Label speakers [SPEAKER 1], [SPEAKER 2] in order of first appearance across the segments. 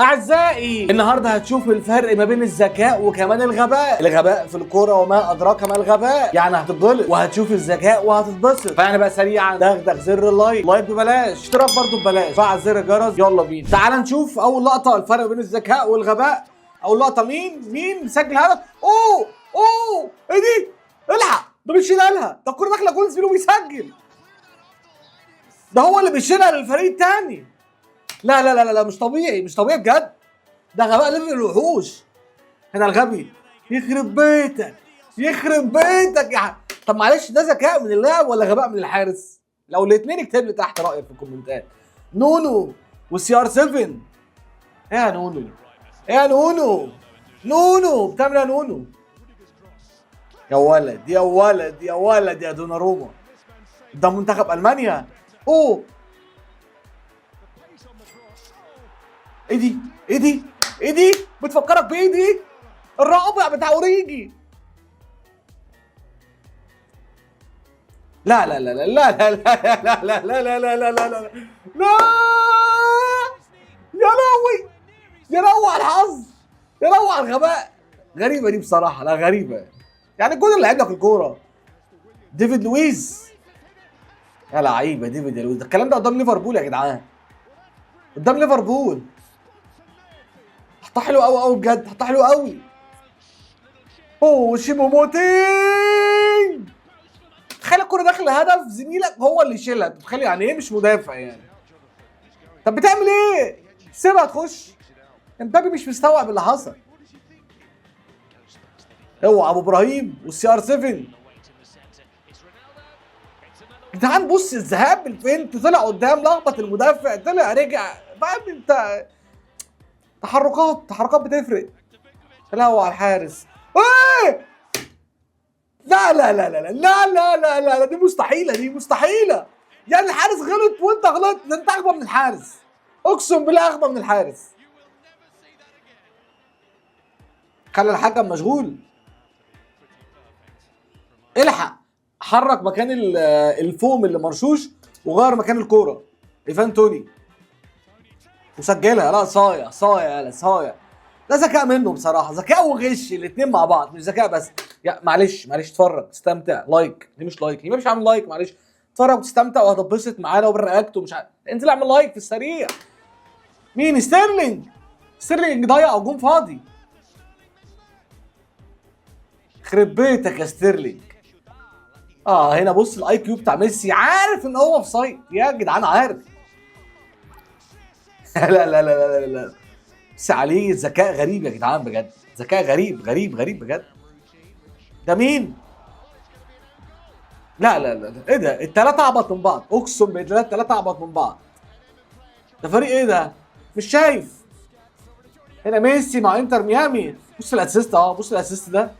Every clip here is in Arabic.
[SPEAKER 1] اعزائي النهارده هتشوف الفرق ما بين الذكاء وكمان الغباء في الكوره وما ادراك ما الغباء، يعني هتتغلط وهتشوف الذكاء وهتتبسط. فانا بقى سريعا دغدغ زر اللايك ببلاش، اشتراك برضو ببلاش، فعل زر الجرس. يلا بينا تعال نشوف اول لقطه، الفرق بين الذكاء والغباء. اول لقطه مين مسجل هدف؟ اوه ايه دي؟ الحق، ده بيشيلها، ده الكوره داخله جول زميله بيسجل، ده هو اللي بيشيلها للفريق الثاني. لا مش طبيعي بجد، ده غباء ليفل الوحوش. هنا الغبي يخرب بيتك يا طب معلش، ده ذكاء من اللاعب ولا غباء من الحارس؟ لو الاثنين اكتب لي تحت رايك في الكومنتات. نونو والسي ار 7. ايه يا نونو بتعمل ايه يا نونو؟ يا ولد يا دوناروما، ده منتخب المانيا. ايه دي؟ بتفكرك بايه دي؟ الرابع بتاع اوريجي. لا يا لهوي على الحظ، يا لهوي على الغباء. غريبه دي بصراحه، لا غريبه يعني. الجول اللي لعب لك الكوره ديفيد لويز، يا لعيبه ديفيد لويز. الكلام ده قدام ليفربول يا جدعان، قدام ليفربول. حطها حلو قوي بجد، حطها حلو قوي. شيموموتينج. تخيل الكوره داخله هدف، زميلك هو اللي يشيلها. تتخيل يعني ايه؟ مش مدافع يعني. طب بتعمل ايه؟ سيبها تخش. امبابي مش مستوعب اللي حصل. اوعى ابو ابراهيم والسي ار 7. جدعان بص، الذهاب بالفنت، طلع قدام لخبط المدافع، طلع رجع، فاهم انت؟ تحركات بتفرق. لا هو على الحارس. ايه؟ لا دي مستحيله. يعني الحارس غلط وانت غلطت، ده انت اغبى من الحارس، اقسم بالله اغبى من الحارس. خلى الحكم مشغول. الحق، حرك مكان الفوم اللي مرشوش وغير مكان الكوره. ايفان توني وسجلها. لا صايع. ده ذكاء منه بصراحه، ذكاء وغش الاثنين مع بعض، مش ذكاء بس. يا معلش اتفرج استمتع. لايك دي مش لايك، مش عامل لايك، معلش اتفرج وتستمتع وهتتبسط معانا وبالرياكت ومش عارف. انزل اعمل لايك في السريع. مين؟ ستيرلينج ضيع جون فاضي. خرب بيتك يا ستيرلينج. هنا بص الاي كيو بتاع ميسي، عارف ان هو في سايد يا جدعان، عارف. لا بس عليه ذكاء غريب يا جدعان بجد، ذكاء غريب بجد. ده مين؟ لا ايه ده؟ الثلاثه اعبط من بعض، اقسم بالله الثلاثه اعبط من بعض. ده فريق ايه ده؟ مش شايف. هنا ميسي مع انتر ميامي. بص الاسيست، بص الاسيست ده.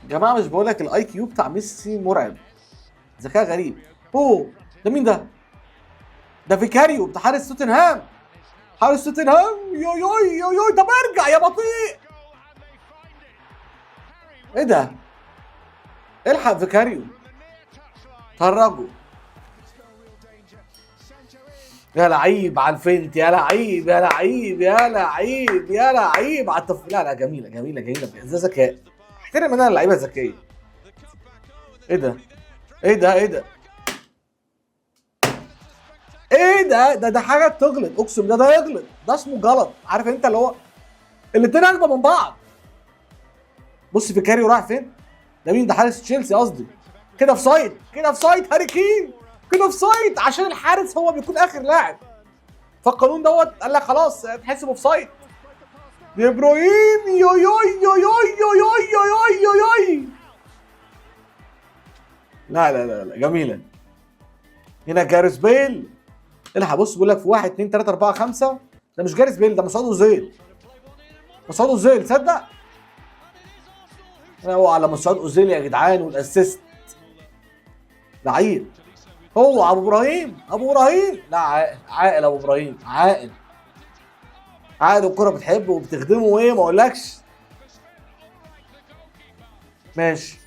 [SPEAKER 1] يا جماعه مش بقول لك الاي كيو بتاع ميسي مرعب، ذكاء غريب. ده مين ده؟ ده فيكاريو بتاع حارس توتنهام. يوي. طب ارجع يا بطيء. ايه ده؟ الحق فيكاريو، فرجوا. يا لعيب على الفنت، يا لعيب على الطف. لا جميله بجد، ده ذكاء. احترم انا اللعيبه الذكيه. ايه ده؟ ده حاجه تغلط، اقسم ده يغلط، ده اسمه غلط. عارف انت اللي هو الاثنين اغبى من بعض. بص فيكاريو رايح فين؟ ده مين؟ ده حارس تشيلسي قصدي. كده في سايد هاري كين، كده في سايد، عشان الحارس هو بيكون اخر لاعب، فالقانون دوت قال لك خلاص تحسب اوف سايد. دي بروين. يوي. لا جميله. هنا جاريث بيل. الحق بص، بيقول لك في 1 2 3 4 5. ده مش جاريث بيل، ده مسعود اوزيل. تصدق؟ هو على مسعود اوزيل يا جدعان، والاسيست لعيب. هو ابو ابراهيم. لا عاقل ابو ابراهيم، عاقل. الكرة بتحبه وبتخدمه، وايه ما اقولكش. ماشي.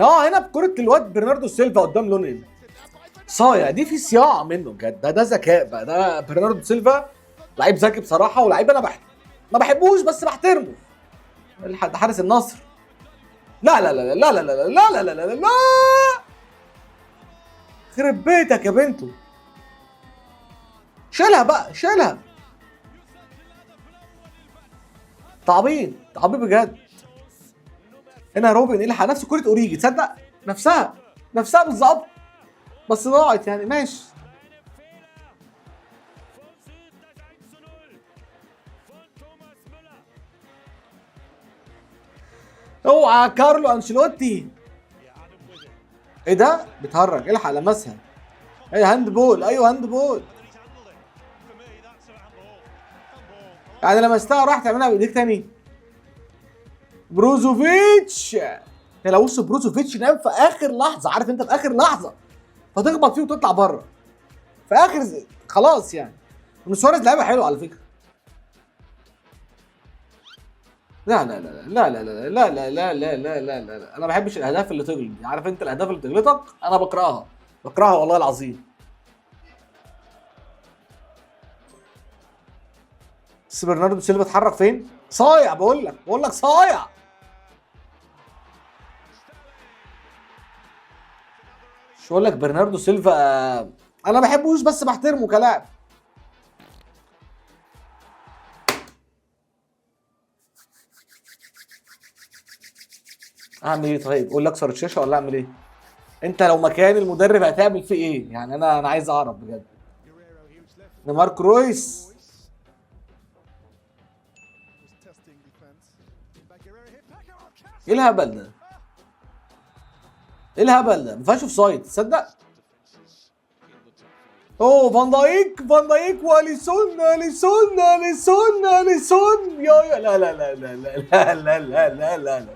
[SPEAKER 1] هنا بكرة الواد برناردو سيلفا قدام لونين. صايع دي في صياعه منه بجد. ده ذكاء بقى. ده برناردو سيلفا لعيب ذكي بصراحه، ولعيب انا ما بحبوش بس بحترمه. ده حارس النصر. لا لا لا لا لا لا لا لا لا لا لا لا، خرب بيتك يا بنتو. شيلها بقى شيلها. تعبيط تعبيط بجد. هنا روبن يلحق نفس كرة اوريجي، تصدق نفسها بالظبط، بس ضاعت يعني. ماشي. اوعى كارلو انشيلوتي. ايه ده؟ بتهرج. الحق لمسها. ايه هاند بول. ايوه هاند بول. يعني لمستها راح تعملها بايديك تاني. بروزوفيتش. هي لو وش بروزوفيتش نام في اخر لحظه، عارف انت في اخر لحظه فتخبط فيه وتطلع بره في اخر خلاص يعني. سواريز لعيبه حلوه على فكره. لا لا لا لا لا لا لا لا لا لا لا لا لا لا، انا ما بحبش الاهداف اللي تغلط. عارف انت الاهداف اللي تغلطك انا بكرهها والله العظيم. بس برناردو سيلفا اتحرك فين؟ صايع. بقول لك صايع. مش بقول لك برناردو سيلفا انا ما بحبوش بس بحترمه كلاعب. اعمل ايه طيب؟ قول لي اكسر الشاشه ولا اعمل ايه؟ انت لو مكان المدرب هتعمل فيه ايه؟ يعني انا عايز اعرف بجد. نيمار كرويس. ايه الهبل ده؟ ايه الهبل ده؟ ما فيهاش اوف سايد تصدق؟ اوه فان دايك واليسون يا لا لا لا لا لا لا لا لا لا لا لا.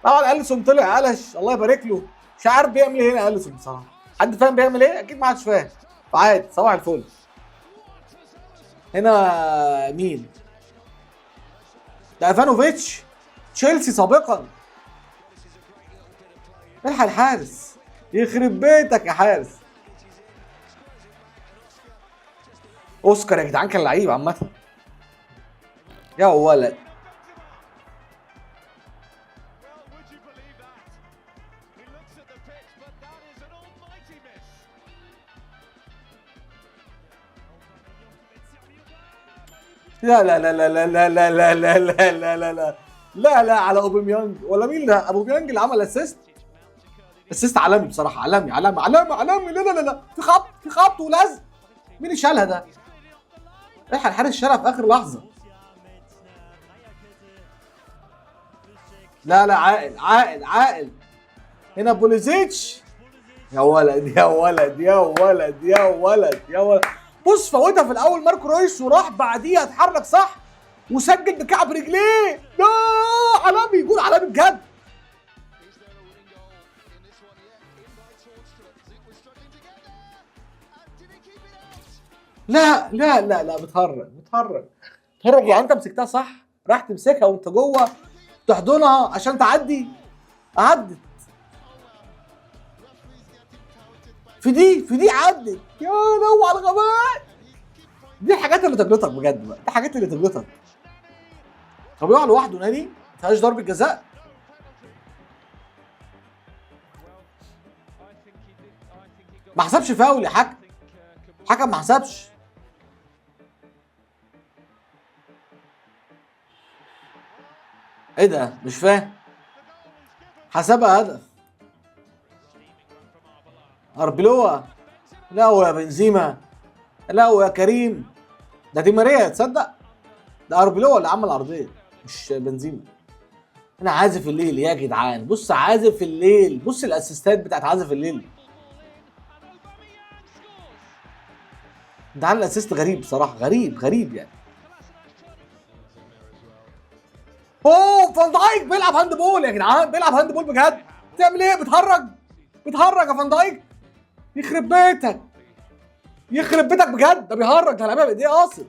[SPEAKER 1] طبعا اليسون طلع قلش الله يبارك له. مش عارف بيعمل ايه هنا اليسون بصراحه. حد فاهم بيعمل ايه؟ اكيد ما حدش فاهم. عادي صباح الفل. هنا مين؟ ده ايفانوفيتش تشيلسي سابقا. الحق الحارس. يخرب بيتك يا حارس. اوسكار يا جدعان كان لعيب عامه. يا ولد. لا لا لا لا لا لا لا لا لا لا لا لا لا لا لا على اوباميانج ولا مين ده؟ اوباميانج اللي عمل اسيست عالمي بصراحه. عالمي لا لا لا لا. في خبط ولزق. مين اللي شالها ده؟ الحق الحارس شالها في اخر لحظه. لا لا عاقل. هنا بوليزيتش. يا ولد بص فوتها في الاول ماركو رويس وراح بعديها اتحرك صح وسجل بكعب رجليه. ده عالمي. جول عالمي بجد. لا بتهرج يعني. انت مسكتها صح راح تمسكها وانت جوه تحضنها عشان تعدي. عدت في دي عدت. يا لو على الغباء. دي الحاجات اللي تجلطك بجد بقى. دي الحاجات اللي تجلطك. طب يقع لوحده نادي ما فيهاش ضربه جزاء. ما حسبش فاول يا حكم ما حسبش. ايه ده؟ مش فاهم. حسبها هدف. اربلوا. لا يا بنزيما. لا يا كريم. ده دي ماريا تصدق. ده اربلوا اللي عمل عرضيه مش بنزيما. انا عازف الليل يا جدعان. بص عازف الليل. بص الاسيستات بتاعت عازف الليل. ده عامل اسيست غريب بصراحه. غريب يعني. اوه فان دايك بيلعب هاند بول يا جدعان. بيلعب هاند بول بجد. بتعمل ايه؟ بتهرج يا فان دايك. يخرب بيتك بجد. ده بيهرج. ده لعبها بايديه قاصد.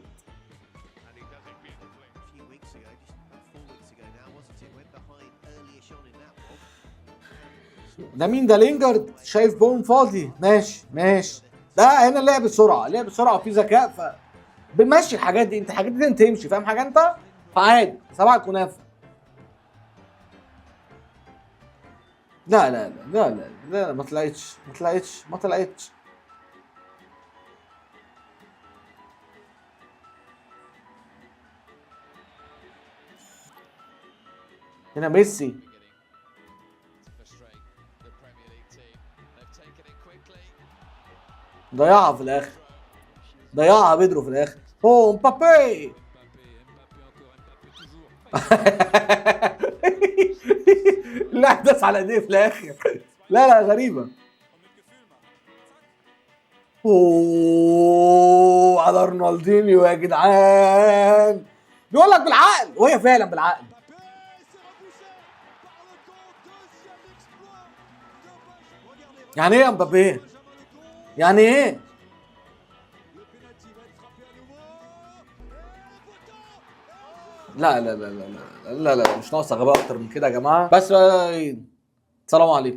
[SPEAKER 1] ده مين ده؟ لينجارد شايف بون فاضي. ماشي ماشي. ده هنا لعب سرعه، لعب سرعه وفي ذكاء، ف بنمشي الحاجات دي. انت الحاجات دي لازم تمشي، فاهم حاجه انت؟ فعادي سبع كنافه. لا لا لا لا لا لا, لا ما طلعتش ما طلعتش ما طلعتش. هنا ميسي ضيعها في الاخر، ضيعها بيدرو في الاخر. اوه مبابي. لا داس على ايديه في الاخر. لا لا غريبه. اوه على رونالدينيو يا جدعان. بيقول لك بالعقل، وهي فعلا بالعقل. يعني ايه يا مبابي؟ يعني ايه؟ لا لا لا لا لا لا لا, لا. مش ناقصه غباء اكتر من كده يا جماعه. بس سلام عليكم.